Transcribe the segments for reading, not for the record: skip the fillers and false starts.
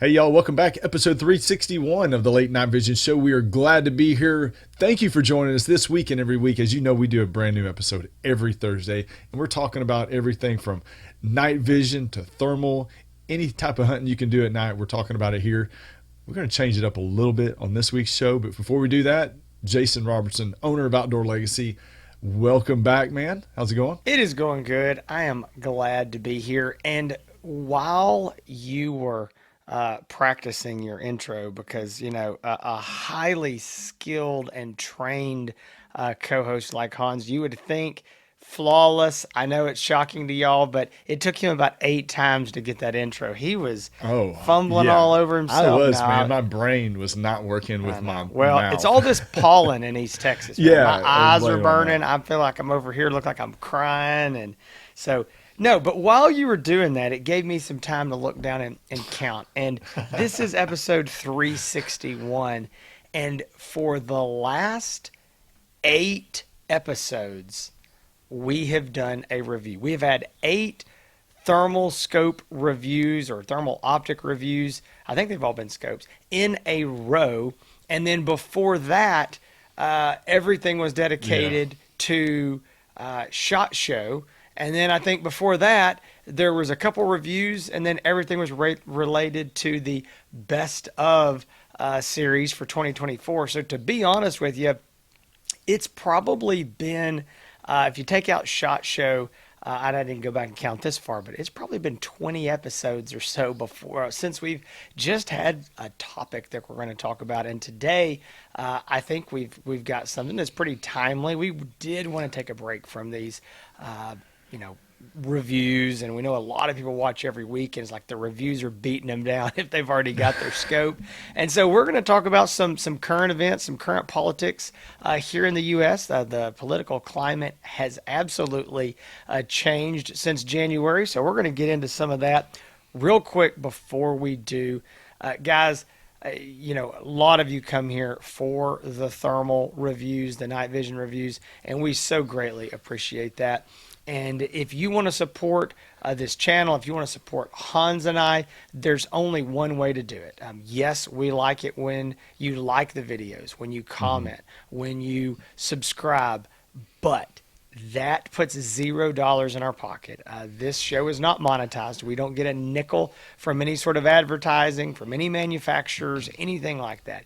Hey y'all, welcome back. Episode 361 of the Late Night Vision Show. We are glad to be here. Thank you for joining us this week and every week. As you know, we do a brand new episode every Thursday, and we're talking about everything from night vision to thermal, any type of hunting you can do at night. We're talking about it here. We're going to change it up a little bit on this week's show, but before we do that, Jason Robertson, owner of Outdoor Legacy, welcome back, man. How's it going? It is going good. I am glad to be here. And while you were practicing your intro, because, a highly skilled and trained co-host like Hans, you would think flawless. I know it's shocking to y'all, but it took him about 8 times to get that intro. He was Oh, fumbling yeah. all over I himself. was, man. Now, My brain was not working I with my know. Well, it's all mouth. this pollen in East Texas, man. My Yeah, I eyes are blame it on burning. that. I feel like I'm over here, look like I'm crying. And so, no, but while you were doing that, it gave me some time to look down and count. And this is episode 361. And for the last 8 episodes, we have done a review. We have had 8 thermal scope reviews or thermal optic reviews. I think they've all been scopes in a row. And then before that, everything was Yeah. dedicated to SHOT Show. And then I think before that, there was a couple reviews, and then everything was related to the best of series for 2024. So to be honest with you, it's probably been, if you take out SHOT Show, I didn't go back and count this far, but it's probably been 20 episodes or so before since we've just had a topic that we're going to talk about. And today, I think we've got something that's pretty timely. We did want to take a break from these, uh, you know, reviews, and we know a lot of people watch every week, and it's like the reviews are beating them down if they've already got their scope. And so we're going to talk about some current events, some current politics here in the U.S. The political climate has absolutely changed since January, so we're going to get into some of that real quick before we do. Guys, a lot of you come here for the thermal reviews, the night vision reviews, and we so greatly appreciate that. And if you want to support this channel, if you want to support Hans and I, there's only one way to do it. Yes, we like it when you like the videos, when you Hmm. comment, when you subscribe, but that puts $0 in our pocket. This show is not monetized. We don't get a nickel from any sort of advertising, from any manufacturers, anything like that.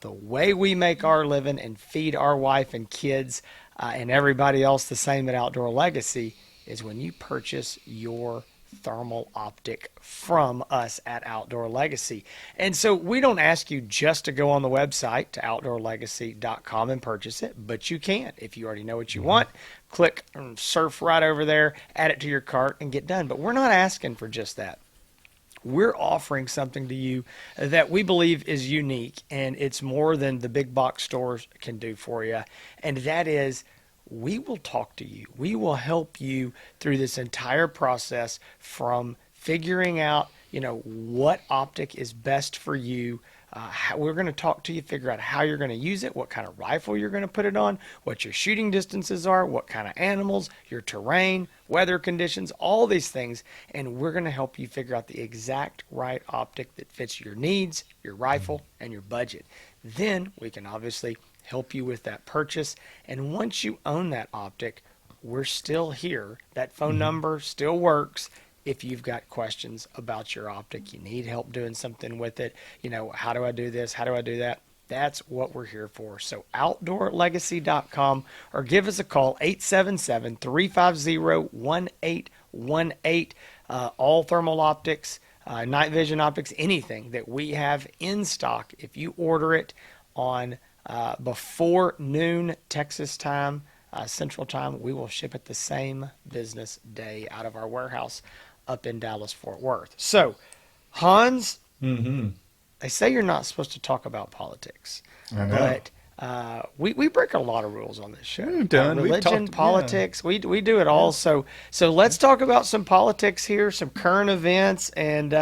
The way we make our living and feed our wife and kids and everybody else the same at Outdoor Legacy is when you purchase your thermal optic from us at Outdoor Legacy. And so we don't ask you just to go on the website to outdoorlegacy.com and purchase it, but you can. If you already know what you want, click and surf right over there, add it to your cart and get done. But we're not asking for just that. We're offering something to you that we believe is unique, and it's more than the big box stores can do for you. And that is, we will talk to you. We will help you through this entire process from figuring out, what optic is best for you. We're going to talk to you, figure out how you're going to use it, what kind of rifle you're going to put it on, what your shooting distances are, what kind of animals, your terrain, weather conditions, all these things. And we're going to help you figure out the exact right optic that fits your needs, your rifle, and your budget. Then we can obviously help you with that purchase. And once you own that optic, we're still here. That phone Hmm. number still works. If you've got questions about your optic, you need help doing something with it, how do I do this? How do I do that? That's what we're here for. So outdoorlegacy.com or give us a call, 877-350-1818. All thermal optics, night vision optics, anything that we have in stock. If you order it on before noon Texas time, Central Time, we will ship it the same business day out of our warehouse up in Dallas, Fort Worth. So, Hans, Hmm. they say you're not supposed to talk about politics, I know. but we break a lot of rules on this show. We've done. We've Religion, talked. Yeah. politics, we do it Yeah. all. So let's talk about some politics here, some current events, and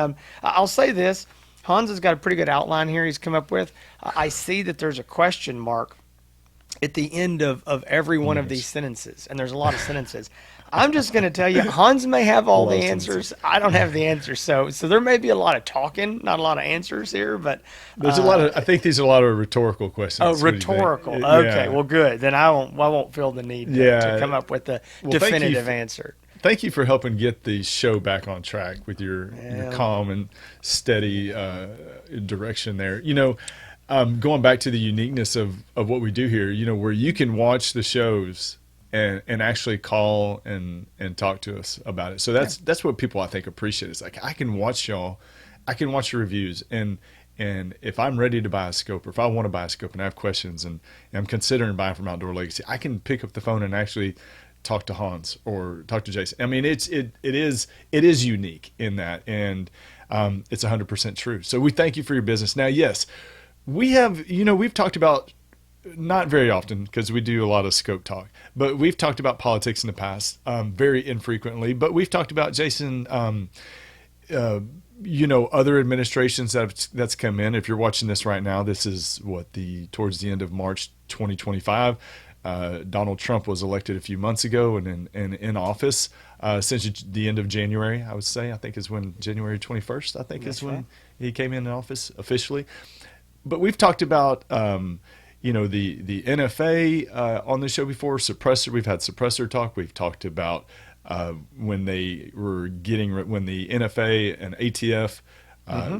I'll say this: Hans has got a pretty good outline here. He's come up with. I see that there's a question mark at the end of every one of these Yes. sentences, and there's a lot of sentences. I'm just going to tell you, Hans may have all the Love answers. I don't have the answers. So there may be a lot of talking, not a lot of answers here, but There's a lot of. I think these are a lot of rhetorical questions. What do you think? rhetorical. Yeah. Okay, well, good. Then I won't feel the need to, Yeah. to come up with a Well, thank you definitive for- answer. Thank you for helping get the show back on track with your Yeah. calm and steady direction there. Going back to the uniqueness of what we do here, where you can watch the shows and actually call and talk to us about it. So that's what people I think appreciate. It's like I can watch y'all, I can watch your reviews, and if I'm ready to buy a scope, or if I want to buy a scope and I have questions and I'm considering buying from Outdoor Legacy, I can pick up the phone and actually talk to Hans or talk to Jason. I mean, it is unique in that, and it's 100% true. So we thank you for your business. Now, yes, we have, we've talked about, not very often because we do a lot of scope talk, but we've talked about politics in the past, very infrequently, but we've talked about, Jason, other administrations that's come in. If you're watching this right now, this is towards the end of March 2025. Donald Trump was elected a few months ago and in office since the end of January, I would say. I think is when January 21st, I think is when he came in office officially. But we've talked about, the NFA on the show before, suppressor. We've had suppressor talk. We've talked about when the NFA and ATF,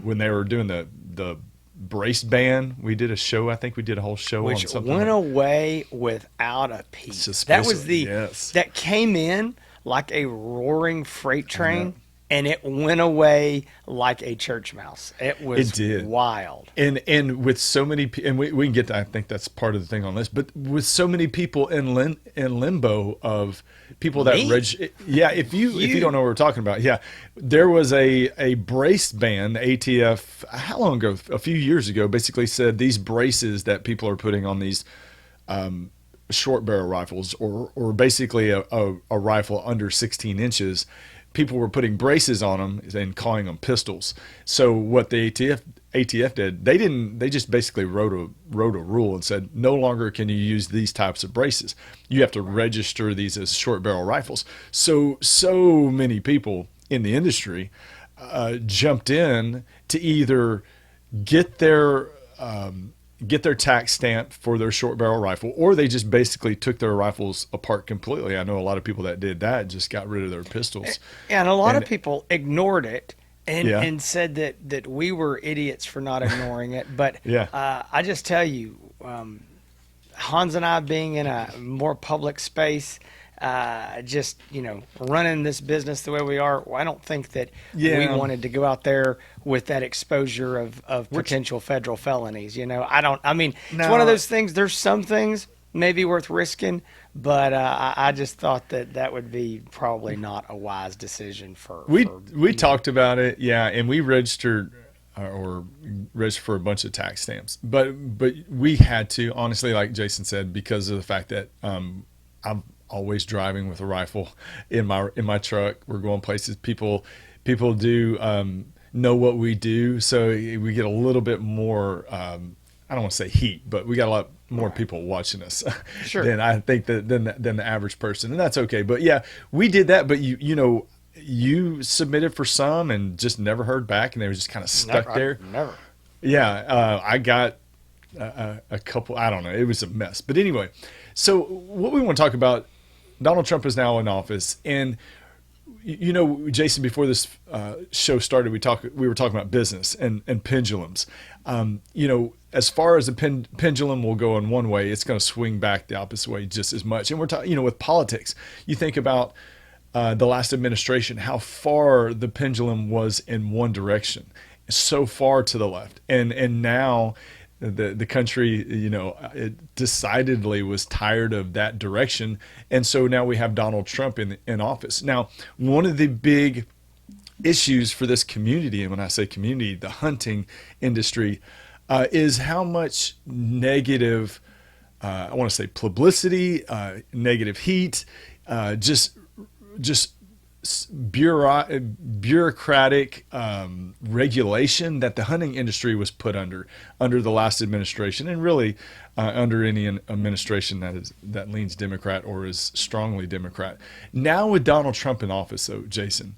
when they were doing the brace ban. We did a show. I think we did a whole show on Which something. went away without a peep. That was that came in like a roaring freight train, and it went away like a church mouse. It was wild. And with so many, and we can get to, I think that's part of the thing on this, but with so many people in limbo of people that if you don't know what we're talking about, there was a brace ban. The ATF, how long ago? A few years ago, basically said these braces that people are putting on these short barrel rifles, or basically a rifle under 16 inches. People were putting braces on them and calling them pistols. So what the ATF did, they just basically wrote a rule and said no longer can you use these types of braces. You have to register these as short barrel rifles. So many people in the industry jumped in to either get their tax stamp for their short barrel rifle, or they just basically took their rifles apart completely. I know a lot of people that did that, just got rid of their pistols. And a lot of people ignored it and said that we were idiots for not ignoring it. But I just tell you, Hans and I being in a more public space, running this business the way we are, I don't think that we wanted to go out there with that exposure of potential federal felonies. It's one of those things. There's some things maybe worth risking, but I just thought that would be probably not a wise decision we talked about it, and we registered for a bunch of tax stamps, but we had to, honestly, like Jason said, because of the fact that I'm always driving with a rifle in my truck. We're going places. People do know what we do, so we get a little bit more. I don't want to say heat, but we got a lot more people watching us than I think than the average person, and that's okay. But we did that. But you submitted for some and just never heard back, and they were just kind of stuck there. Never. I got a couple. I don't know. It was a mess. But anyway, so what we want to talk about. Donald Trump is now in office, and Jason, before this show started, we were talking about business and pendulums. As far as the pendulum will go in one way, it's going to swing back the opposite way just as much. And we're talking, with politics, you think about the last administration, how far the pendulum was in one direction, so far to the left, and now. The country, it decidedly was tired of that direction. And so now we have Donald Trump in office. Now, one of the big issues for this community, and when I say community, the hunting industry, is how much negative, I want to say publicity, negative heat, just bureaucratic regulation that the hunting industry was put under the last administration, and really under any administration that leans Democrat or is strongly Democrat. Now with Donald Trump in office, though, Jason,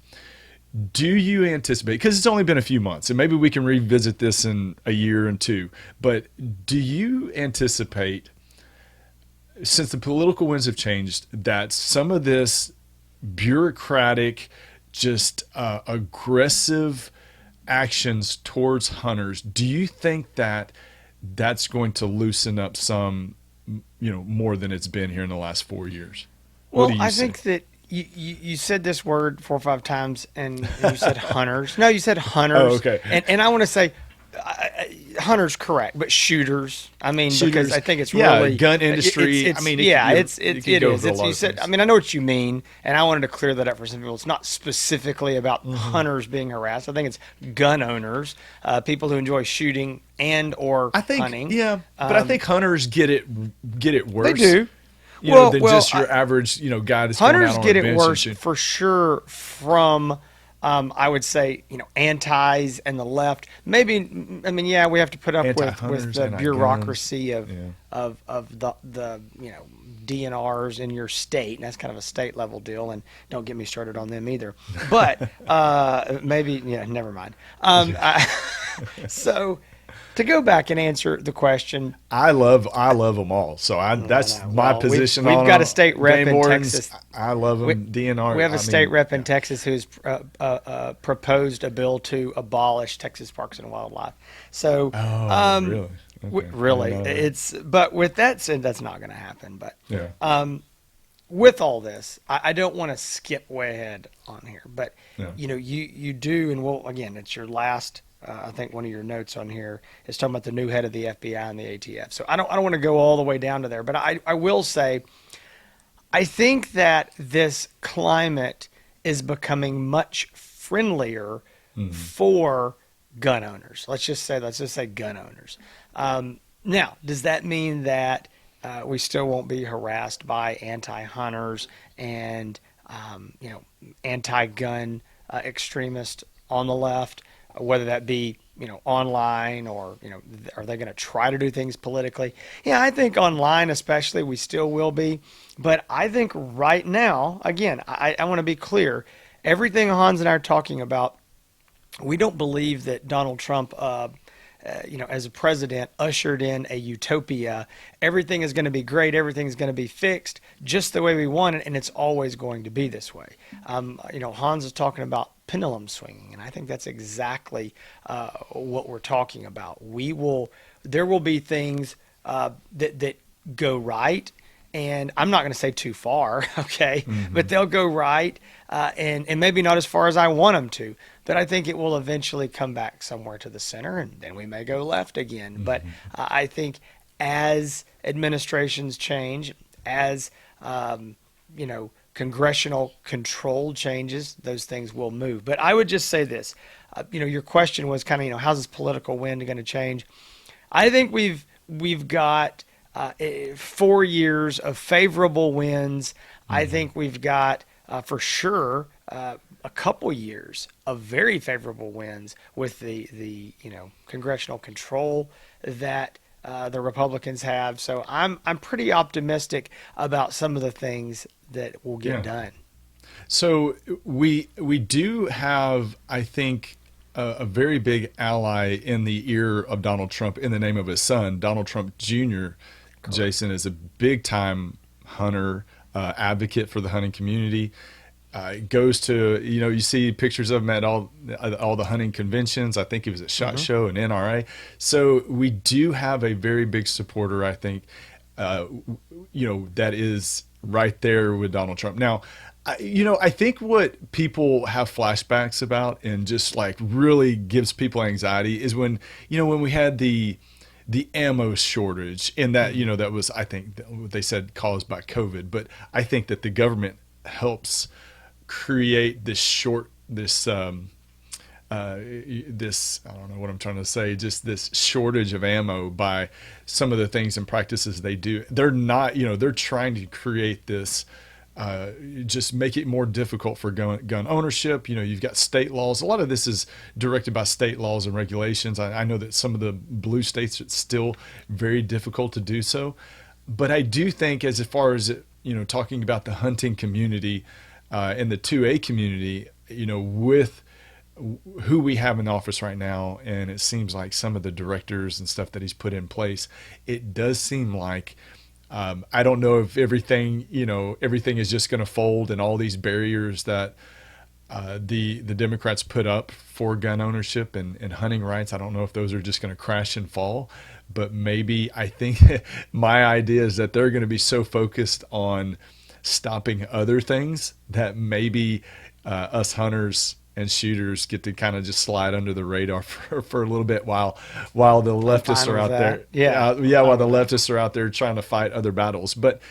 do you anticipate, because it's only been a few months, and maybe we can revisit this in a year and two, but do you anticipate, since the political winds have changed, that some of this bureaucratic, just aggressive actions towards hunters, do you think that that's going to loosen up some, more than it's been here in the last 4 years? What do Well, you I see? think that you said this word 4 or 5 times, and you said hunters. No, you said hunters. Oh, okay. And I want to say hunters, correct, but shooters. I mean, because Shooters, I think it's yeah, really gun industry. It's, I mean, yeah, it it could go is. for a It's, lot you of said. things. I mean, I know what you mean, and I wanted to clear that up for some people. It's not specifically about Mm-hmm. hunters being harassed. I think it's gun owners, people who enjoy shooting and or I think, hunting. yeah, but I think hunters get it worse. They do. Than just your average, guy that's going out Hunters on get a it bench worse and for sure from, I would say, antis and the left. Maybe, I mean, yeah, we have to put up with Anti-hunters, the anti-guns. bureaucracy of Yeah. of the DNRs in your state, and that's kind of a state level deal. And don't get me started on them either. But maybe, never mind. So. To go back and answer the question, I love them all. So that's no. my Well, position. we've on got a state rep game in wardens. Texas. I love them. DNR. we have a I state mean, rep in Texas who's proposed a bill to abolish Texas Parks and Wildlife. So, Oh, really? Okay. really, I didn't know that. but with that said, that's not going to happen. But Yeah. with all this, I don't want to skip way ahead on here. But Yeah. you do, and again, it's your last. I think one of your notes on here is talking about the new head of the FBI and the ATF. So I don't want to go all the way down to there, but I will say, I think that this climate is becoming much friendlier for gun owners. Let's just say gun owners. Now, does that mean that we still won't be harassed by anti-hunters and anti-gun extremists on the left? Whether that be, online or, are they going to try to do things politically? Yeah, I think online especially we still will be. But I think right now, again, I want to be clear. Everything Hans and I are talking about, we don't believe that Donald Trump, as a president, ushered in a utopia. Everything is going to be great. Everything's going to be fixed just the way we want it, and it's always going to be this way. Hans is talking about pendulum swinging, and I think that's exactly what we're talking about. There will be things that go right, and I'm not going to say too far, okay, but they'll go right, and maybe not as far as I want them to. But I think it will eventually come back somewhere to the center, and then we may go left again. But I think as administrations change, as congressional control changes, those things will move. But I would just say this: your question was kind of how's this political wind going to change? I think we've got 4 years of favorable winds. I think we've got for sure. A couple years of very favorable winds with the congressional control that the Republicans have. So I'm pretty optimistic about some of the things that will get done. So we do have, I think, a very big ally in the ear of Donald Trump in the name of his son. Donald Trump Jr., Jason, is a big time hunter, advocate for the hunting community. Goes to, you see pictures of him at all the hunting conventions. I think he was at SHOT Show and NRA. So we do have a very big supporter, I think, that is right there with Donald Trump. Now, I think what people have flashbacks about and just like really gives people anxiety is when we had the ammo shortage, and that, that was, I think, what they said caused by COVID. But I think that the government helps create this I don't know what I'm trying to say, just this shortage of ammo by some of the things and practices they do. They're not, they're trying to create this just make it more difficult for gun ownership. You've got state laws. A lot of this is directed by state laws and regulations. I know that some of the blue states, it's still very difficult to do so. But I do think, as far as, talking about the hunting community and the 2A community, with who we have in office right now, and it seems like some of the directors and stuff that he's put in place, it does seem like, I don't know if everything is just going to fold, and all these barriers that the Democrats put up for gun ownership and hunting rights, I don't know if those are just going to crash and fall. But maybe, I think my idea is that they're going to be so focused on stopping other things that maybe us hunters and shooters get to kind of just slide under the radar for a little bit while the leftists are out there. While the leftists are out there trying to fight other battles. But,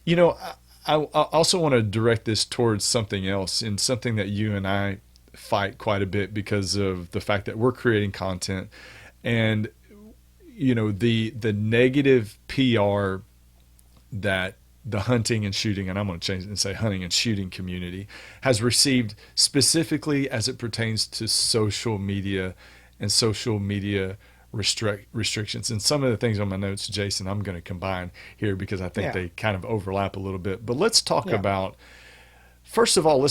I also want to direct this towards something else, and something that you and I fight quite a bit because of the fact that we're creating content, and, the negative PR that the hunting and shooting, and I'm going to change it and say hunting and shooting community, has received, specifically as it pertains to social media and social media restrictions. And some of the things on my notes, Jason, I'm going to combine here because I think they kind of overlap a little bit. But let's talk about, first of all,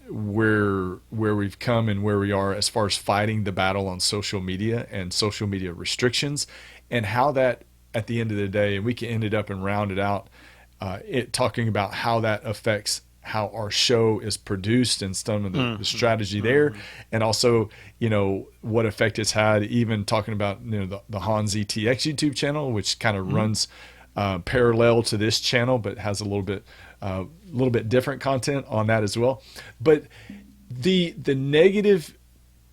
where we've come and where we are as far as fighting the battle on social media and social media restrictions, and how that, at the end of the day, and we can end it up and round it out, talking about how that affects how our show is produced and some of the strategy there, and also, what effect it's had, even talking about, the Hans ETX YouTube channel, which kind of runs parallel to this channel, but has a little bit different content on that as well. But the negative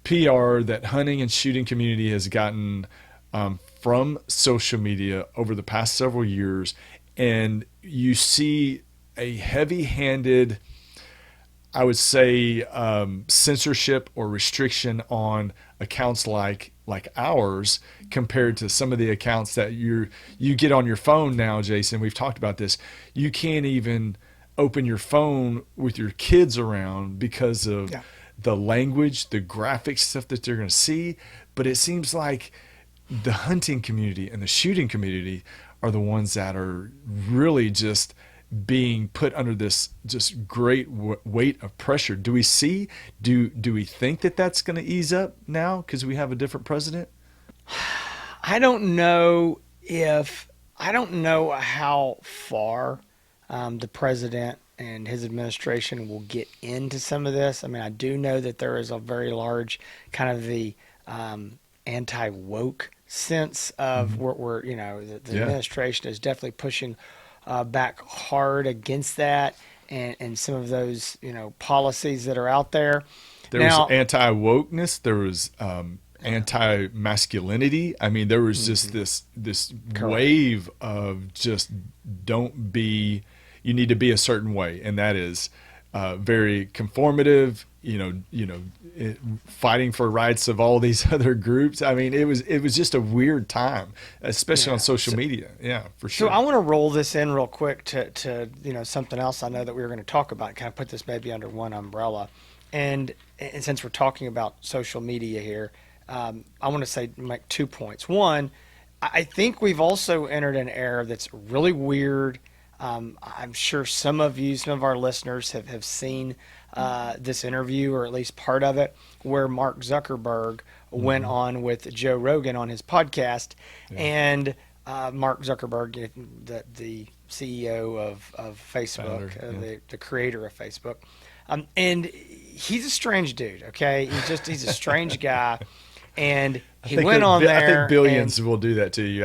PR that hunting and shooting community has gotten from social media over the past several years, and you see a heavy-handed, I would say, censorship or restriction on accounts like ours, compared to some of the accounts that you get on your phone now, Jason. We've talked about this. You can't even open your phone with your kids around because of the language, the graphic stuff that they're going to see. But it seems like the hunting community and the shooting community are the ones that are really just being put under this just great weight of pressure. Do we think that that's going to ease up now because we have a different president? I don't know how far the president and his administration will get into some of this. I mean, I do know that there is a very large kind of the anti-woke sense of where the administration is definitely pushing back hard against that, and some of those policies that are out there. There was anti-wokeness. There was anti-masculinity. I mean, there was just this wave of just you need to be a certain way, and that is very conformative. Fighting for rights of all these other groups. I mean, it was just a weird time, especially on social media. Yeah, for sure. So I want to roll this in real quick to something else I know that we were going to talk about, kind of put this maybe under one umbrella. And since we're talking about social media here, I want to make 2 points. One, I think we've also entered an era that's really weird. I'm sure some of our listeners have seen this interview, or at least part of it, where Mark Zuckerberg went on with Joe Rogan on his podcast. And Mark Zuckerberg, the CEO of Facebook, the creator of Facebook. And he's a strange dude, okay? He's a strange guy. And he went on there. I think billions will do that to you.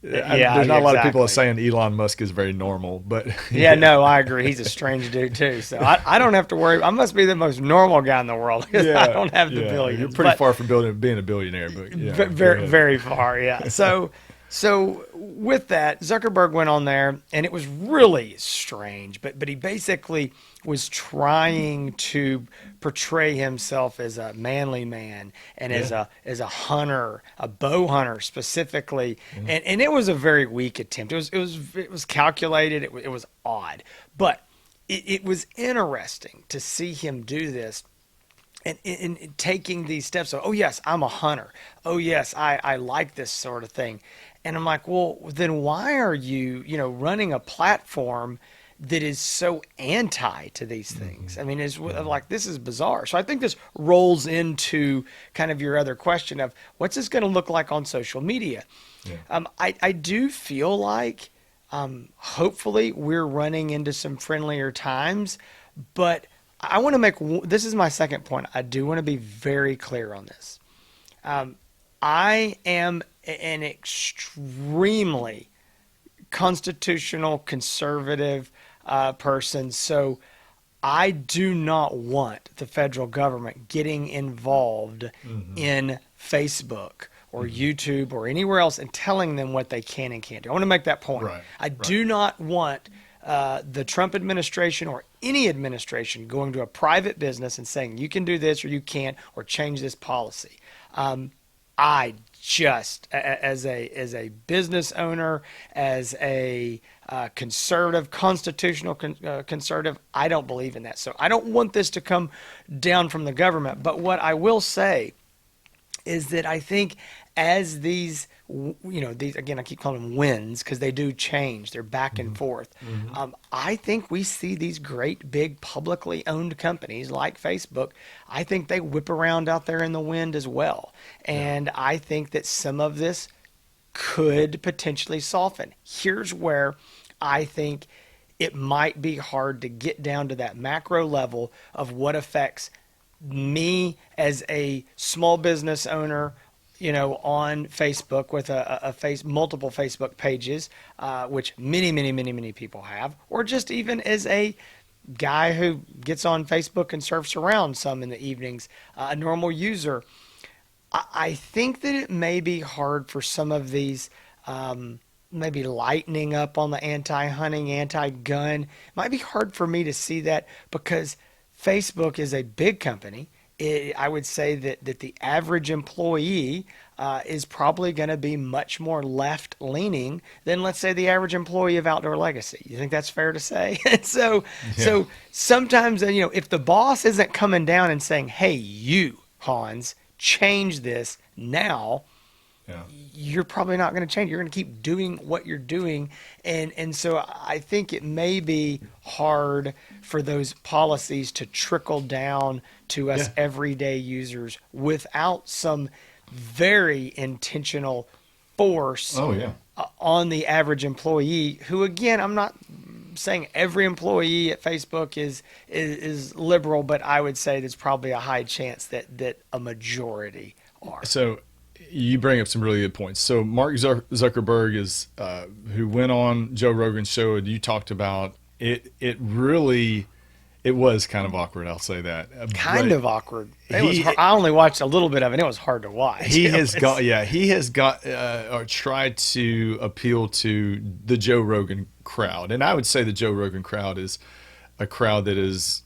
There's not a lot of people saying Elon Musk is very normal, but no, I agree. He's a strange dude too. So I don't have to worry. I must be the most normal guy in the world because I don't have the billions. You're pretty far from being a billionaire, but very far. Yeah. So So with that, Zuckerberg went on there, and it was really strange. But he basically was trying to portray himself as a manly man and Yeah. as a hunter, a bow hunter specifically. Yeah. And it was a very weak attempt. It was calculated. It was odd, but it was interesting to see him do this and in taking these steps of, oh yes, I'm a hunter, oh yes, I like this sort of thing. And I'm like, well, then why are you, running a platform that is so anti to these things? I mean, it's like, this is bizarre. So I think this rolls into kind of your other question of what's this going to look like on social media. Yeah. I do feel like hopefully we're running into some friendlier times, but I want to this is my second point. I do want to be very clear on this. I am an extremely constitutional conservative person, so I do not want the federal government getting involved in Facebook or YouTube or anywhere else and telling them what they can and can't do. I want to make that point. Right, I do not want the Trump administration or any administration going to a private business and saying you can do this or you can't or change this policy. I just, as a business owner, as a conservative, constitutional conservative, I don't believe in that. So I don't want this to come down from the government. But what I will say is that I think as these, these, again, I keep calling them wins because they do change. They're back and forth. I think we see these great, big, publicly owned companies like Facebook. I think they whip around out there in the wind as well. And I think that some of this could potentially soften. Here's where I think it might be hard to get down to that macro level of what affects me as a small business owner, on Facebook with multiple Facebook pages, which many people have, or just even as a guy who gets on Facebook and surfs around some in the evenings, a normal user. I think that it may be hard for some of these, maybe lightening up on the anti-hunting, anti-gun. It might be hard for me to see that because Facebook is a big company. I would say that the average employee is probably going to be much more left-leaning than, let's say, the average employee of Outdoor Legacy. You think that's fair to say? So sometimes, if the boss isn't coming down and saying, hey, you, Hans, change this now, you're probably not going to change. You're going to keep doing what you're doing. And so I think it may be hard for those policies to trickle down to us everyday users without some very intentional force on the average employee who, again, I'm not saying every employee at Facebook is liberal, but I would say there's probably a high chance that a majority are. So you bring up some really good points. So Mark Zuckerberg is who went on Joe Rogan's show, and you talked about it. It was kind of awkward. I'll say that. Kind of awkward. I only watched a little bit of it. It was hard to watch. He has or tried to appeal to the Joe Rogan crowd, and I would say the Joe Rogan crowd is a crowd that is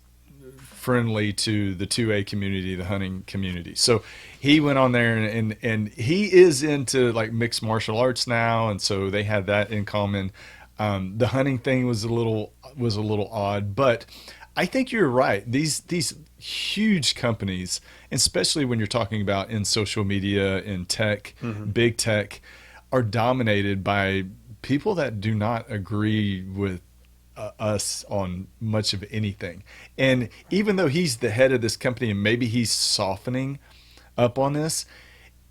friendly to the 2A community, the hunting community. So he went on there and he is into like mixed martial arts now, and so they had that in common. The hunting thing was a little odd, but I think you're right. These huge companies, especially when you're talking about in social media, in tech, big tech, are dominated by people that do not agree with us on much of anything. And even though he's the head of this company and maybe he's softening up on this,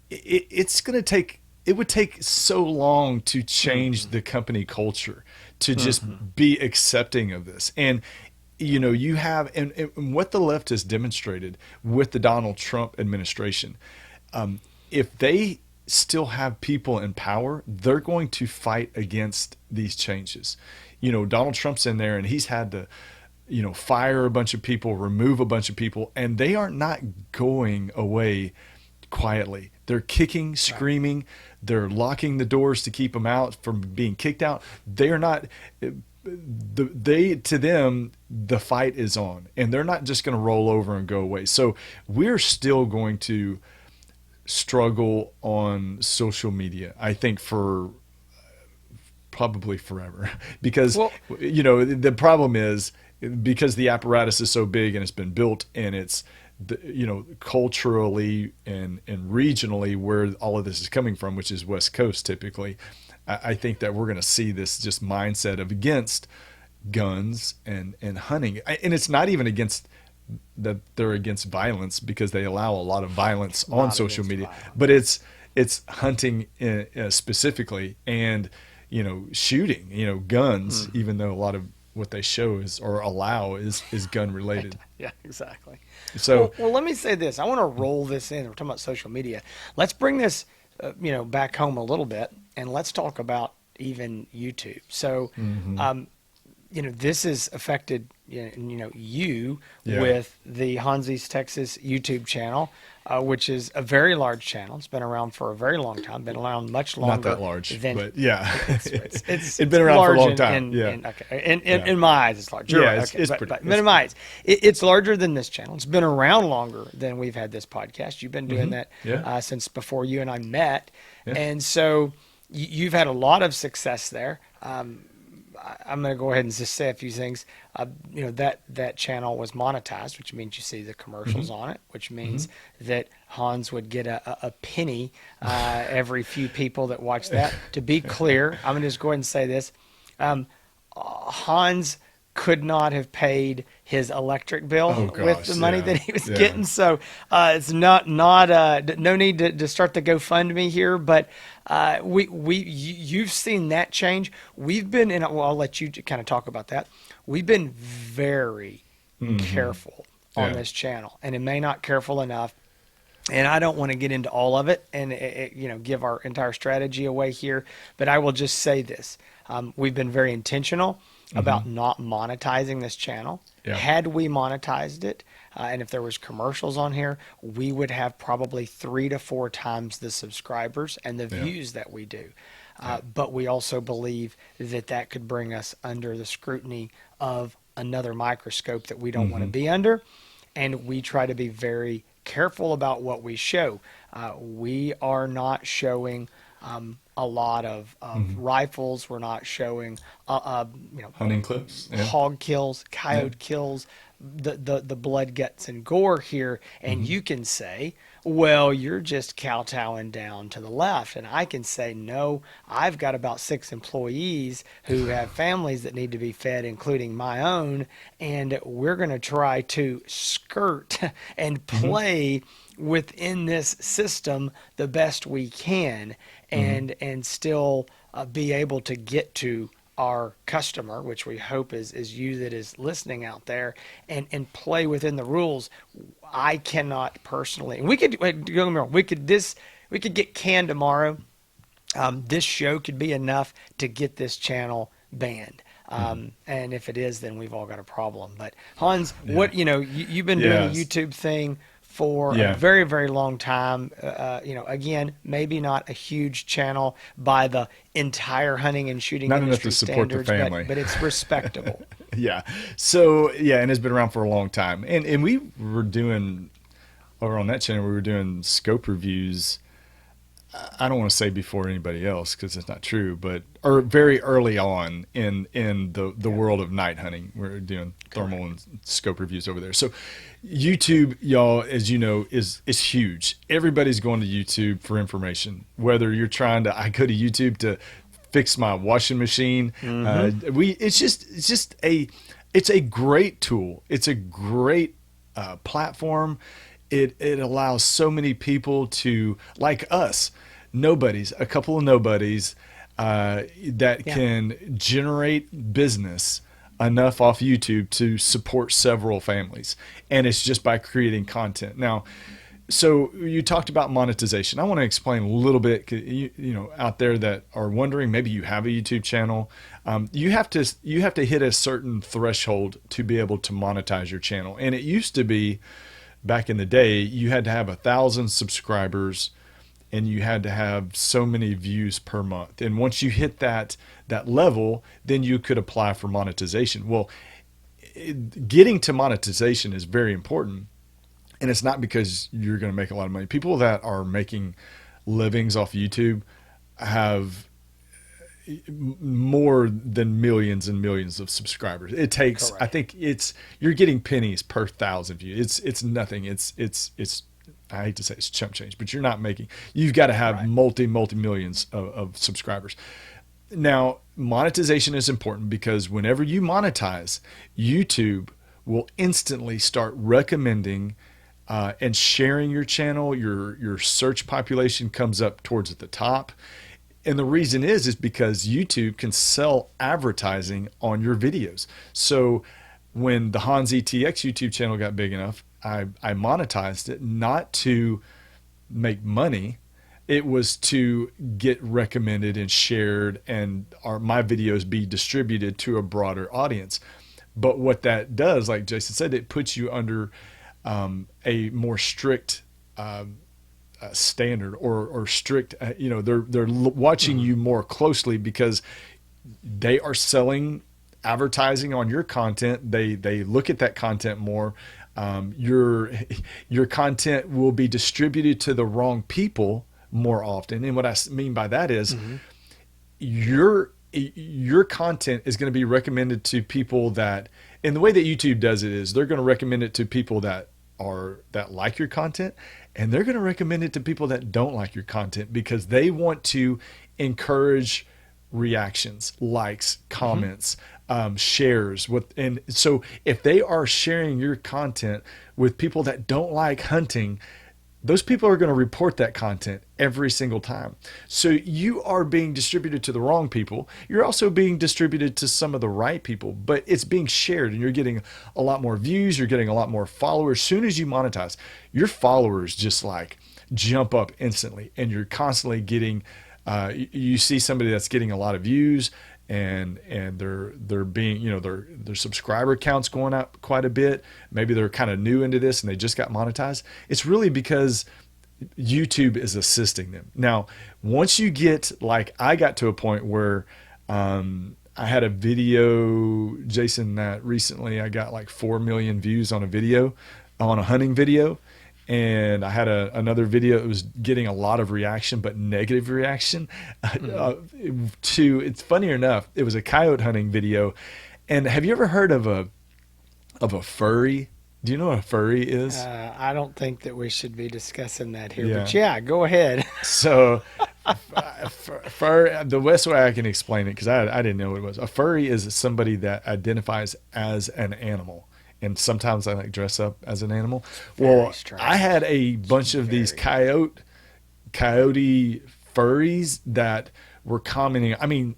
it's going to take, it would take so long to change the company culture to just be accepting of this. And you have, and what the left has demonstrated with the Donald Trump administration, if they still have people in power, they're going to fight against these changes. Donald Trump's in there and he's had to, fire a bunch of people, remove a bunch of people, and they are not going away quietly. They're kicking, screaming. They're locking the doors to keep them out from being kicked out. They're not. To them, the fight is on, and they're not just going to roll over and go away. So we're still going to struggle on social media, I think, for probably forever, because the problem is, because the apparatus is so big and it's been built, and it's culturally and regionally where all of this is coming from, which is West Coast typically. I think that we're going to see this just mindset of against guns and hunting, and it's not even against that they're against violence, because they allow a lot of violence on social media, but it's hunting specifically, and shooting, guns, even though a lot of what they show is or allow is gun related. Yeah, exactly. So well, let me say this. I want to roll this in. We're talking about social media. Let's bring this back home a little bit, and let's talk about even YouTube. So this has affected you with the Hansi's Texas YouTube channel, which is a very large channel. It's been around for a very long time. Been around much longer. Not that large, than, but yeah, it's been around for a long time. In my eyes, it's large. But in my eyes, it's larger than this channel. It's been around longer than we've had this podcast. You've been doing that since before you and I met, and so you've had a lot of success there. I'm going to go ahead and just say a few things. That channel was monetized, which means you see the commercials on it, which means that Hans would get a penny every few people that watch that. To be clear, I'm going to just go ahead and say this. Hans could not have paid his electric bill with the money that he was getting. So it's not no need to start the GoFundMe here, but you've seen that change. We've been I'll let you kind of talk about that. We've been very careful on this channel, and it may not careful enough. And I don't want to get into all of it and give our entire strategy away here, but I will just say this. We've been very intentional about not monetizing this channel. Had we monetized it, and if there was commercials on here, we would have probably 3 to 4 times the subscribers and the views that we do. But we also believe that could bring us under the scrutiny of another microscope that we don't want to be under. And we try to be very careful about what we show. We are not showing a lot of rifles. We're not showing hunting clips, hog kills, coyote kills, the blood, guts, and gore here. And you can say, well, you're just kowtowing down to the left. And I can say, no, I've got about 6 employees who have families that need to be fed, including my own. And we're going to try to skirt and play within this system the best we can, and still be able to get to our customer, which we hope is you that is listening out there, and play within the rules. I cannot personally, and we could don't get me wrong, we could get canned tomorrow. This show could be enough to get this channel banned. And if it is, then we've all got a problem. But Hans, what you've been doing the YouTube thing for a very, very long time. Again, maybe not a huge channel by the entire hunting and shooting not industry enough to support standards, the family, but it's respectable. So and it's been around for a long time. And we were doing over on that channel, we were doing scope reviews. I don't want to say before anybody else, because it's not true, but very early on in the world of night hunting, we're doing thermal and scope reviews over there. So YouTube, y'all, as you know, is huge. Everybody's going to YouTube for information. Whether you're trying to, I go to YouTube to fix my washing machine. It's a great tool. It's a great platform. It allows so many people to, like us, a couple of nobodies that can generate business enough off YouTube to support several families. And it's just by creating content. Now, so you talked about monetization. I want to explain a little bit, out there that are wondering, maybe you have a YouTube channel. You have to hit a certain threshold to be able to monetize your channel. And it used to be, back in the day, you had to have 1,000 subscribers and you had to have so many views per month. And once you hit that level, then you could apply for monetization. Well, getting to monetization is very important, and it's not because you're going to make a lot of money. People that are making livings off YouTube have more than millions and millions of subscribers. It takes, Correct. I think you're getting pennies per thousand views. It's nothing. I hate to say it's chump change, but you've got to have Right. multi millions of subscribers. Now, monetization is important because whenever you monetize, YouTube will instantly start recommending and sharing your channel. Your search population comes up towards the top. And the reason is because YouTube can sell advertising on your videos. So when the Hans ETX YouTube channel got big enough, I monetized it not to make money. It was to get recommended and shared, and my videos be distributed to a broader audience. But what that does, like Jason said, it puts you under a more strict standard or strict. They're watching you more closely because they are selling advertising on your content. They look at that content more. Your content will be distributed to the wrong people more often. And what I mean by that is your content is going to be recommended to people that, and the way that YouTube does it is they're going to recommend it to people that like your content, and they're going to recommend it to people that don't like your content because they want to encourage reactions, likes, comments, shares. And so if they are sharing your content with people that don't like hunting, those people are going to report that content every single time. So you are being distributed to the wrong people. You're also being distributed to some of the right people, but it's being shared and you're getting a lot more views. You're getting a lot more followers. As soon as you monetize, your followers just like jump up instantly, and you're constantly getting, you see somebody that's getting a lot of views, and they're being, their subscriber count's going up quite a bit. Maybe they're kind of new into this and they just got monetized. It's really because YouTube is assisting them. Now, once you get, like, I got to a point where I had a video, Jason, that recently I got like 4 million views on a hunting video. And I had another video that was getting a lot of reaction, but negative reaction. It's funnier enough, it was a coyote hunting video. And have you ever heard of a furry? Do you know what a furry is? I don't think that we should be discussing that here, Yeah. but yeah, go ahead. So, the best way I can explain it, because I didn't know what it was. A furry is somebody that identifies as an animal. And sometimes I like dress up as an animal. Well, strange. I had a bunch of these coyote furries that were commenting. I mean,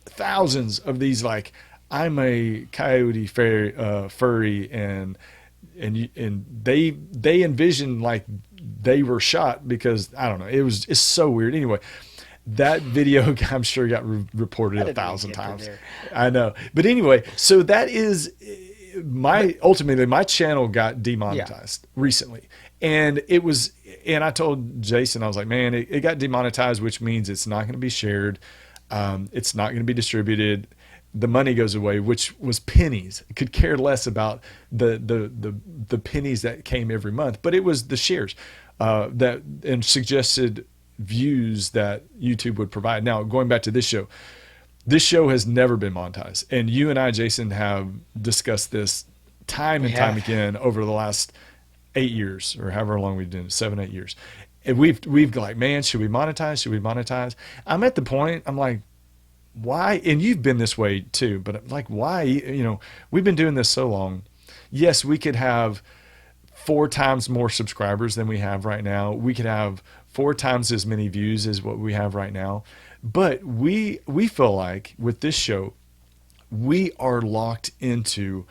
thousands of these, like, I'm a coyote furry, and they envisioned like they were shot because, I don't know, it's so weird. Anyway, that video I'm sure got reported 1,000 times. I know, but anyway, so that is. Ultimately my channel got demonetized recently, and I told Jason, I was like, man, it got demonetized, which means it's not going to be shared. It's not going to be distributed. The money goes away, which was pennies. I could care less about the pennies that came every month, but it was the shares and suggested views that YouTube would provide. Now, going back to this show has never been monetized. And you and I, Jason, have discussed this time and time again over the last 8 years, or however long we've done it, 7, 8 years. And we've like, man, should we monetize? Should we monetize? I'm at the point, I'm like, why? And you've been this way too, but I'm like, why? We've been doing this so long. Yes, we could have 4 times more subscribers than we have right now. We could have 4 times as many views as what we have right now. But we feel like with this show, we are locked into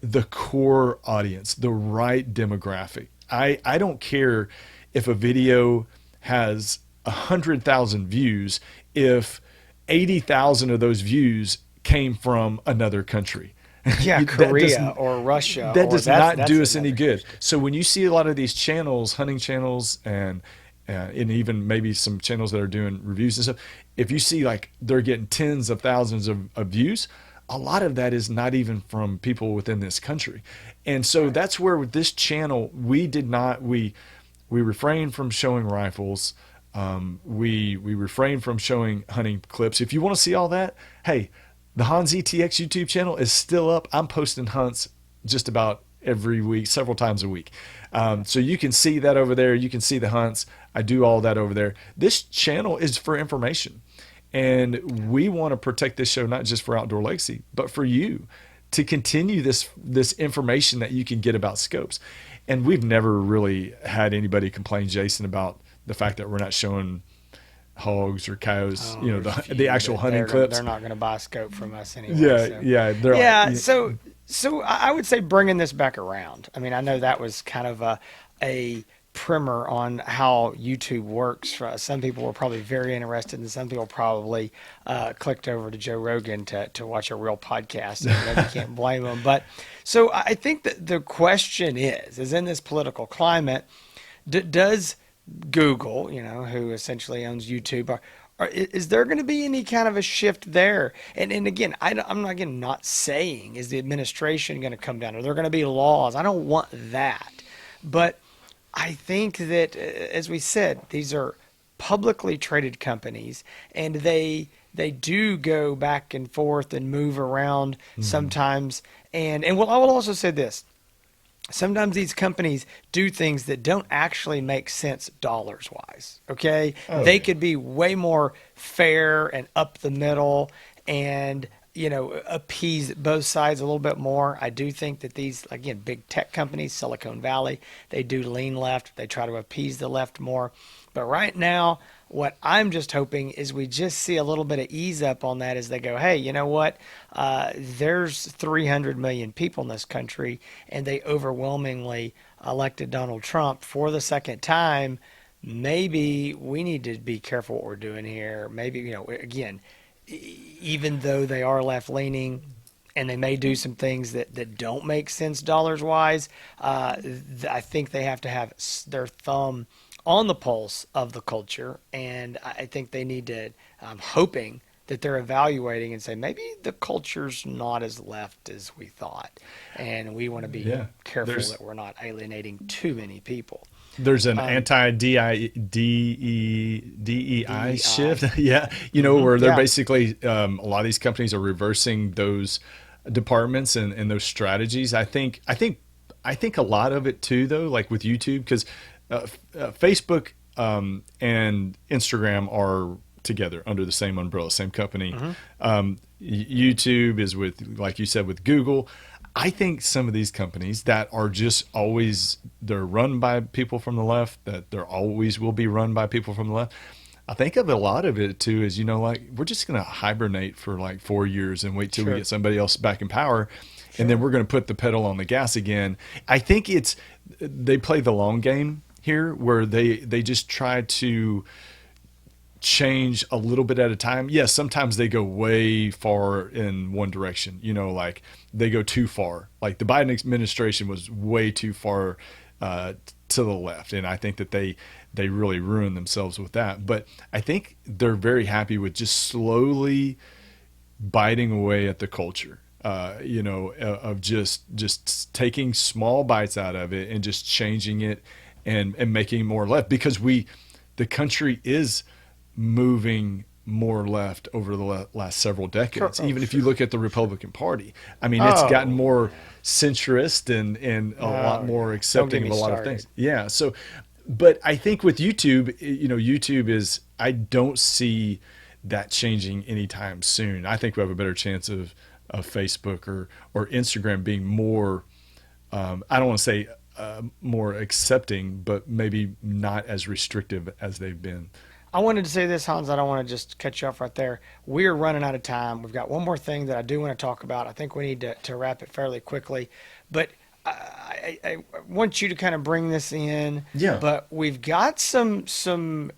the core audience, the right demographic. I don't care if a video has 100,000 views if 80,000 of those views came from another country. Yeah, Korea or Russia. That does not do us another any good. So when you see a lot of these channels, hunting channels, and and even maybe some channels that are doing reviews and stuff, if you see like they're getting tens of thousands of views, a lot of that is not even from people within this country. And so that's where with this channel, we refrain from showing rifles. We refrain from showing hunting clips. If you want to see all that, hey, the Hans ETX YouTube channel is still up. I'm posting hunts just about every week, several times a week. So you can see that over there. You can see the hunts. I do all that over there. This channel is for information. And we want to protect this show, not just for Outdoor Legacy, but for you to continue this information that you can get about scopes. And we've never really had anybody complain, Jason, about the fact that we're not showing hogs or coyotes, the actual hunting clips. They're not going to buy a scope from us anyway. Yeah. So I would say bringing this back around. I mean, I know that was kind of a primer on how YouTube works. Some people were probably very interested, and some people probably clicked over to Joe Rogan to watch a real podcast. And you can't blame them. But so I think that the question is in this political climate, does Google, who essentially owns YouTube, is there going to be any kind of a shift there? And again, I'm not saying is the administration going to come down? Are there going to be laws? I don't want that. But I think that, as we said, these are publicly traded companies, and they do go back and forth and move around sometimes. And I will also say this. Sometimes these companies do things that don't actually make sense dollars wise. Okay. They could be way more fair and up the middle and, appease both sides a little bit more. I do think that these, again, big tech companies, Silicon Valley, they do lean left. They try to appease the left more. But right now, what I'm just hoping is we just see a little bit of ease up on that as they go, hey, you know what? There's 300 million people in this country, and they overwhelmingly elected Donald Trump for the second time. Maybe we need to be careful what we're doing here. Maybe, again, even though they are left leaning and they may do some things that don't make sense dollars wise, I think they have to have their thumb on the pulse of the culture, and I think they need to, I'm hoping that they're evaluating and say, maybe the culture's not as left as we thought, and we want to be careful that we're not alienating too many people. There's an anti-DEI shift, where they're basically, a lot of these companies are reversing those departments and those strategies. I think a lot of it too, though, like with YouTube, because Facebook and Instagram are together under the same umbrella, same company. YouTube is with, like you said, with Google. I think some of these companies that are just always, they're run by people from the left, that there always will be run by people from the left. I think of a lot of it too as, we're just going to hibernate for like 4 years and wait till we get somebody else back in power. And then we're going to put the pedal on the gas again. I think they play the long game here, where they just try to change a little bit at a time. Yes, sometimes they go way far in one direction, like they go too far. Like the Biden administration was way too far to the left, and I think that they really ruined themselves with that. But I think they're very happy with just slowly biting away at the culture. Of just taking small bites out of it and just changing it and making it more left, because the country is moving more left over the last several decades. Even if you look at the Republican Party, I mean, it's gotten more centrist and a lot more accepting of a lot of things. Yeah. So, but I think with YouTube, YouTube is, I don't see that changing anytime soon. I think we have a better chance of Facebook or Instagram being more, I don't want to say more accepting, but maybe not as restrictive as they've been. I wanted to say this, Hans. I don't want to just cut you off right there. We're running out of time. We've got one more thing that I do want to talk about. I think we need to wrap it fairly quickly. But I want you to kind of bring this in. Yeah. But we've got something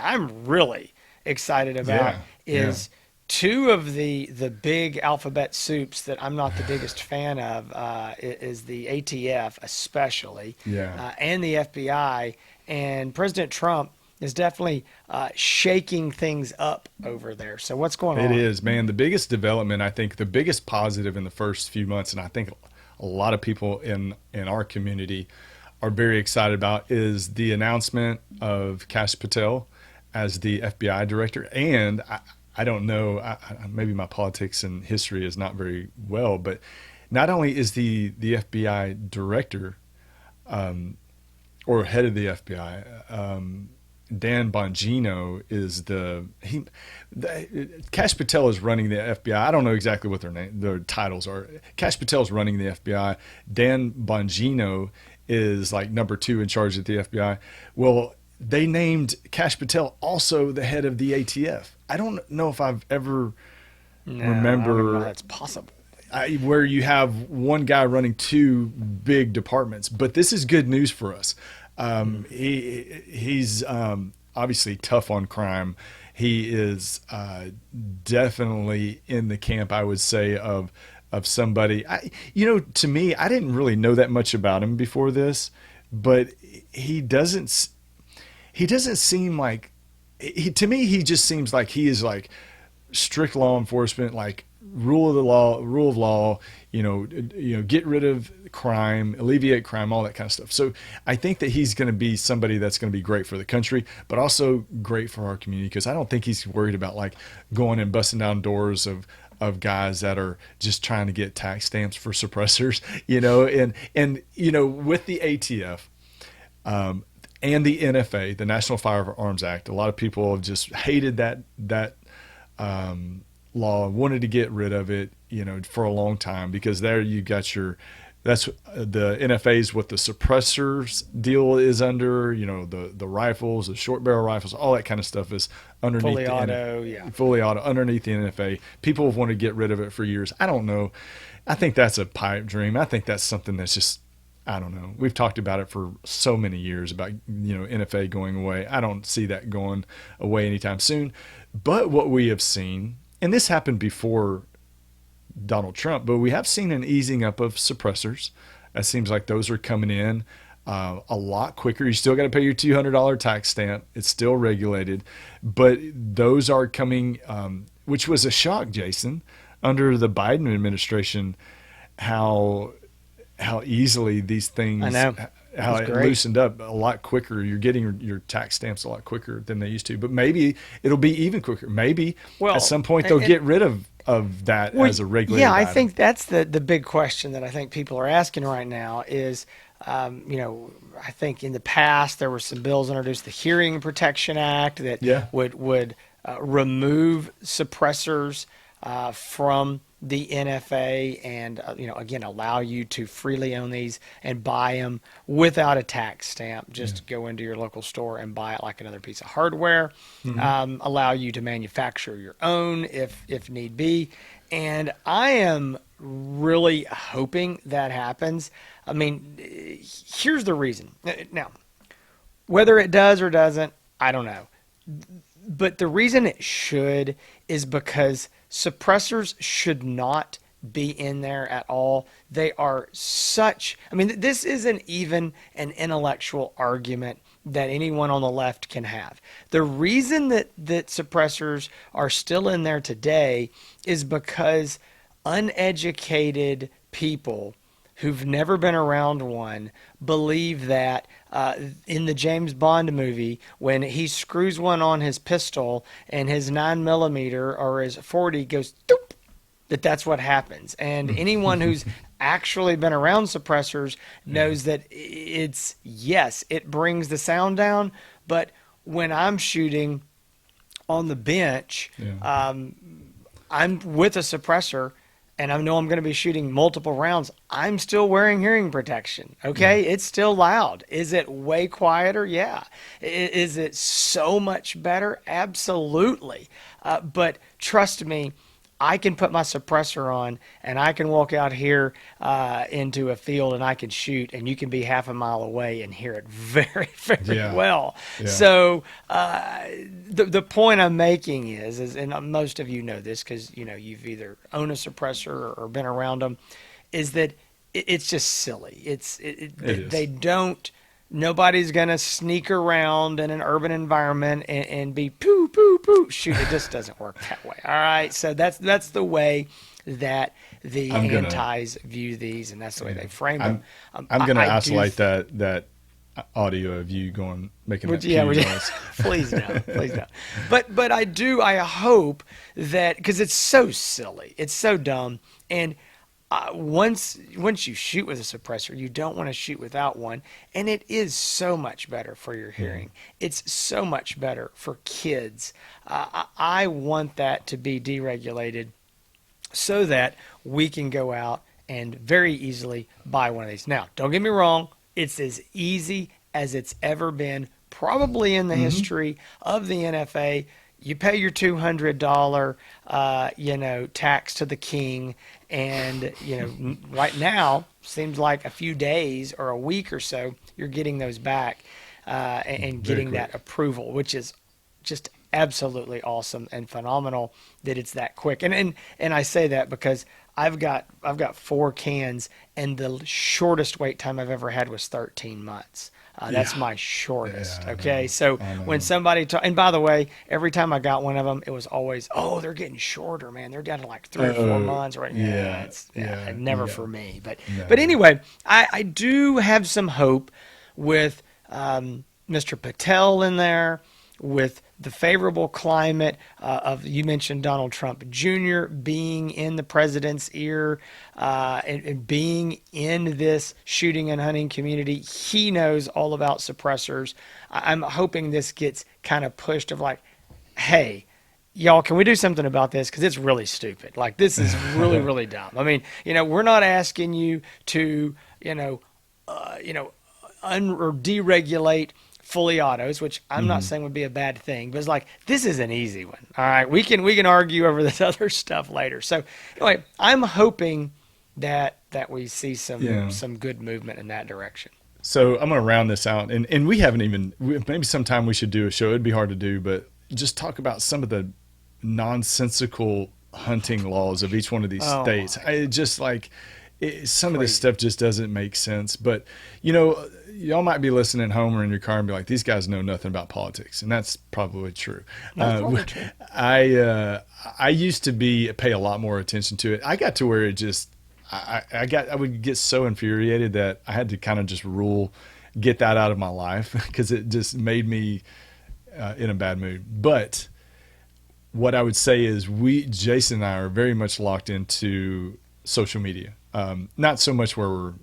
I'm really excited about is two of the big alphabet soups that I'm not the biggest fan of is the ATF especially, and the FBI. and President Trump is definitely shaking things up over there. So what's going on? It is, man. The biggest development, I think, the biggest positive in the first few months, and I think a lot of people in our community are very excited about, is the announcement of Kash Patel as the FBI director. And I don't know, maybe my politics and history is not very well, but not only is the FBI director or head of the FBI, Dan Bongino is Kash Patel is running the FBI. I don't know exactly what their titles are. Kash Patel is running the FBI. Dan Bongino is like number 2 in charge at the FBI. Well, they named Kash Patel also the head of the ATF. I don't know if I've ever remember I don't know that's possible. Where you have one guy running 2 big departments. But this is good news for us. He's obviously tough on crime. He is definitely in the camp, I would say, of somebody. To me, I didn't really know that much about him before this, but he doesn't seem like to me. He just seems like he is like strict law enforcement, like rule of law. Get rid of crime, alleviate crime, all that kind of stuff. So I think that he's going to be somebody that's going to be great for the country, but also great for our community, because I don't think he's worried about like going and busting down doors of guys that are just trying to get tax stamps for suppressors, and with the ATF and the NFA, the National Firearms Act, a lot of people have just hated that law, wanted to get rid of it, for a long time, because there you got that's the NFA is what the suppressors deal is under, the rifles, the short barrel rifles, all that kind of stuff is underneath fully auto underneath the NFA. People have wanted to get rid of it for years. I don't know. I think that's a pipe dream. I think that's something that's just, I don't know. We've talked about it for so many years about, NFA going away. I don't see that going away anytime soon. But what we have seen, and this happened before Donald Trump, but we have seen an easing up of suppressors. It seems like those are coming in a lot quicker. You still got to pay your $200 tax stamp. It's still regulated, but those are coming, which was a shock, Jason, under the Biden administration, how easily these things, I know. how it loosened up a lot quicker. You're getting your tax stamps a lot quicker than they used to, but maybe it'll be even quicker. Maybe at some point they'll get rid of that as a regulated item. I think that's the big question that I think people are asking right now is, I think in the past there were some bills introduced, the Hearing Protection Act, that would remove suppressors from the NFA and, again, allow you to freely own these and buy them without a tax stamp. Just go into your local store and buy it like another piece of hardware. Allow you to manufacture your own if need be. And I am really hoping that happens. I mean, here's the reason. Now, whether it does or doesn't, I don't know. But the reason it should is because suppressors should not be in there at all. They are this isn't even an intellectual argument that anyone on the left can have. The reason that suppressors are still in there today is because uneducated people who've never been around one believe that in the James Bond movie, when he screws one on his pistol and his 9mm or his 40 goes doop, that's what happens. And anyone who's actually been around suppressors knows that it brings the sound down, but when I'm shooting on the bench, I'm with a suppressor, and I know I'm going to be shooting multiple rounds, I'm still wearing hearing protection, okay? It's still loud. Is it way quieter? Yeah. Is it so much better? Absolutely. But trust me, I can put my suppressor on, and I can walk out here into a field, and I can shoot, and you can be half a mile away and hear it very, very well. Yeah. So the point I'm making is, and most of you know this because you've either owned a suppressor or been around them, is that it's just silly. They don't Nobody's going to sneak around in an urban environment and be poo, poo, poo, shoot. It just doesn't work that way. All right. So that's the way that the I'm gonna antis view these, and that's the way they frame them. I'm I'm gonna I do. isolate that audio of you going making that Yeah, pew would you, noise. please no, please no. But I hope that, because it's so silly, it's so dumb, and once you shoot with a suppressor, you don't want to shoot without one, and it is so much better for your hearing. It's so much better for kids. I want that to be deregulated so that we can go out and very easily buy one of these. Now, don't get me wrong, it's as easy as it's ever been, probably in the history of the NFA. You pay your $200, tax to the king, and right now seems like a few days or a week or so, you're getting those back and Very getting that quick. approval, which is just absolutely awesome and phenomenal that it's that quick. And I say that because I've got 4 cans, and the shortest wait time I've ever had was 13 months. That's Yeah. my shortest. Yeah, I Okay. know. So I when know. somebody, and by the way, every time I got one of them, it was always, oh, they're getting shorter, man. They're down to like 3 or 4 months. Right. Yeah, It's yeah, never yeah. for me. No. But anyway, I do have some hope with Mr. Patel in there, with the favorable climate of, you mentioned Donald Trump Jr. being in the president's ear and being in this shooting and hunting community. He knows all about suppressors. I'm hoping this gets kind of pushed of like, hey, y'all, can we do something about this? Because it's really stupid. Like, this is really, really dumb. I mean, we're not asking you to, or deregulate fully autos, which I'm not saying would be a bad thing, but it's like, this is an easy one. All right, we can argue over this other stuff later. So anyway, I'm hoping that we see Yeah. some good movement in that direction. So I'm going to round this out, and we haven't even. Maybe sometime we should do a show. It'd be hard to do, but just talk about some of the nonsensical hunting laws of each one of these Oh states. my, I just like some of this crazy. stuff just doesn't make sense. But y'all might be listening at home or in your car and be like, "These guys know nothing about politics," and that's probably true. That's probably true. I used to pay a lot more attention to it. I got to where it just I would get so infuriated that I had to kind of just get that out of my life because it just made me in a bad mood. But what I would say is Jason and I are very much locked into social media. Not so much where we're,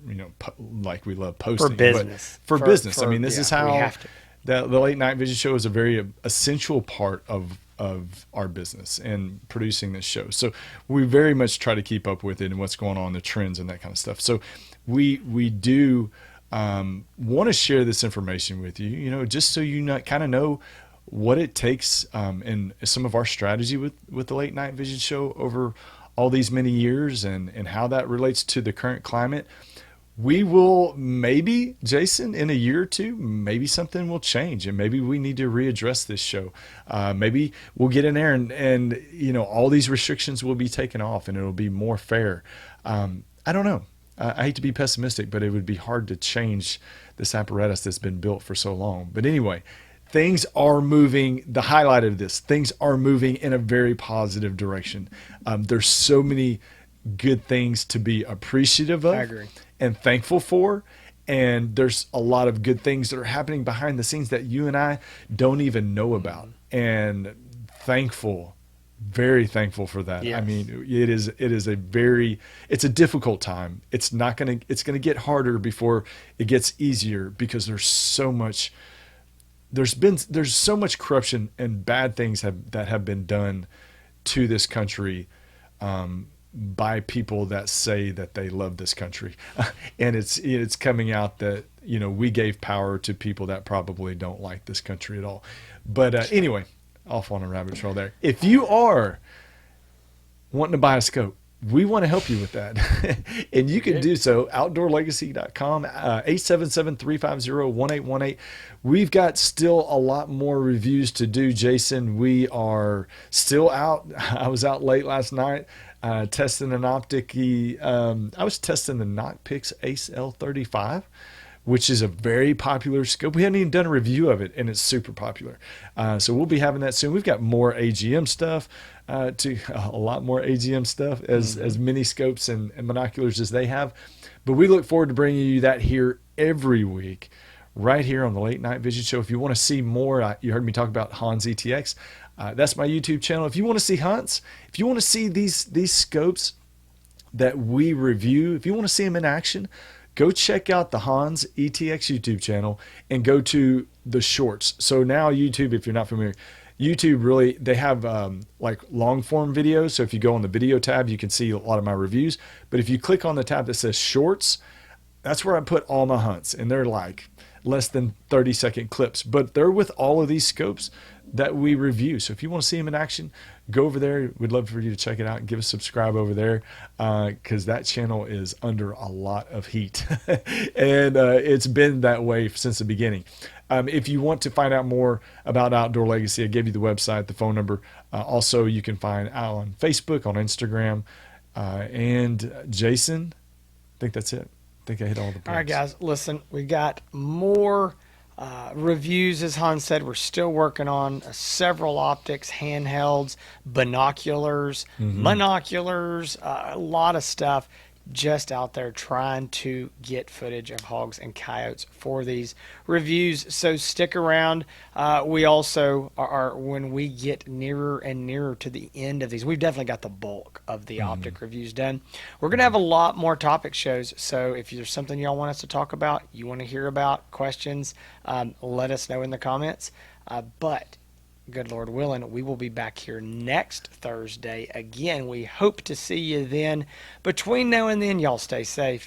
like we love posting, For business. but for business. I mean, this is Yeah, we how have to. the Late Night Vision Show is a very essential part of our business and producing this show. So we very much try to keep up with it and what's going on, the trends and that kind of stuff. So we do want to share this information with you, just so kind of know what it takes and some of our strategy with the Late Night Vision Show over all these many years and how that relates to the current climate. We will maybe, Jason, in a year or two, maybe something will change and maybe we need to readdress this show. Maybe we'll get in there and all these restrictions will be taken off and it'll be more fair. I don't know. I hate to be pessimistic, but it would be hard to change this apparatus that's been built for so long. But anyway, things are moving. The highlight of this, things are moving in a very positive direction. There's so many good things to be appreciative of I agree. and thankful for. And there's a lot of good things that are happening behind the scenes that you and I don't even know about. And thankful, very thankful for that. I Yes. mean, it's a difficult time. It's going to get harder before it gets easier because there's so much corruption and bad things that have been done to this country by people that say that they love this country, and it's coming out that we gave power to people that probably don't like this country at all. But anyway, off on a rabbit trail there. If you are wanting to buy a scope, we want to help you with that. And you can do so, outdoorlegacy.com, 877-350-1818. We've got still a lot more reviews to do, Jason. We are still out. I was out late last night testing an optic. I was testing the Knockpix Ace L35, which is a very popular scope. We haven't even done a review of it, and it's super popular. So we'll be having that soon. We've got more AGM stuff, a lot more AGM stuff, as many scopes and binoculars as they have. But we look forward to bringing you that here every week, right here on the Late Night Vision Show. If you want to see more, you heard me talk about Hans ETX. That's my YouTube channel. If you want to see hunts, if you want to see these scopes that we review, if you want to see them in action, go check out the Hans ETX YouTube channel and go to the shorts. So now YouTube, if you're not familiar, YouTube really, they have like long form videos. So if you go on the video tab, you can see a lot of my reviews. But if you click on the tab that says shorts, that's where I put all my hunts, and they're like less than 30-second clips, but they're with all of these scopes that we review. So if you want to see them in action, go over there. We'd love for you to check it out and give us a subscribe over there, because that channel is under a lot of heat and it's been that way since the beginning. If you want to find out more about Outdoor Legacy, I gave you the website, the phone number. Also, you can find out on Facebook, on Instagram, and Jason, I think that's it. I think I hit all the points. All right, guys, listen, we got more reviews. As Hans said, we're still working on several optics, handhelds, binoculars, monoculars, a lot of stuff just out there trying to get footage of hogs and coyotes for these reviews. So stick around. We also are, when we get nearer and nearer to the end of these, we've definitely got the bulk of the optic reviews done. We're going to have a lot more topic shows. So if there's something y'all want us to talk about, you want to hear about, questions, let us know in the comments. But good Lord willing, we will be back here next Thursday again. We hope to see you then. Between now and then, y'all stay safe.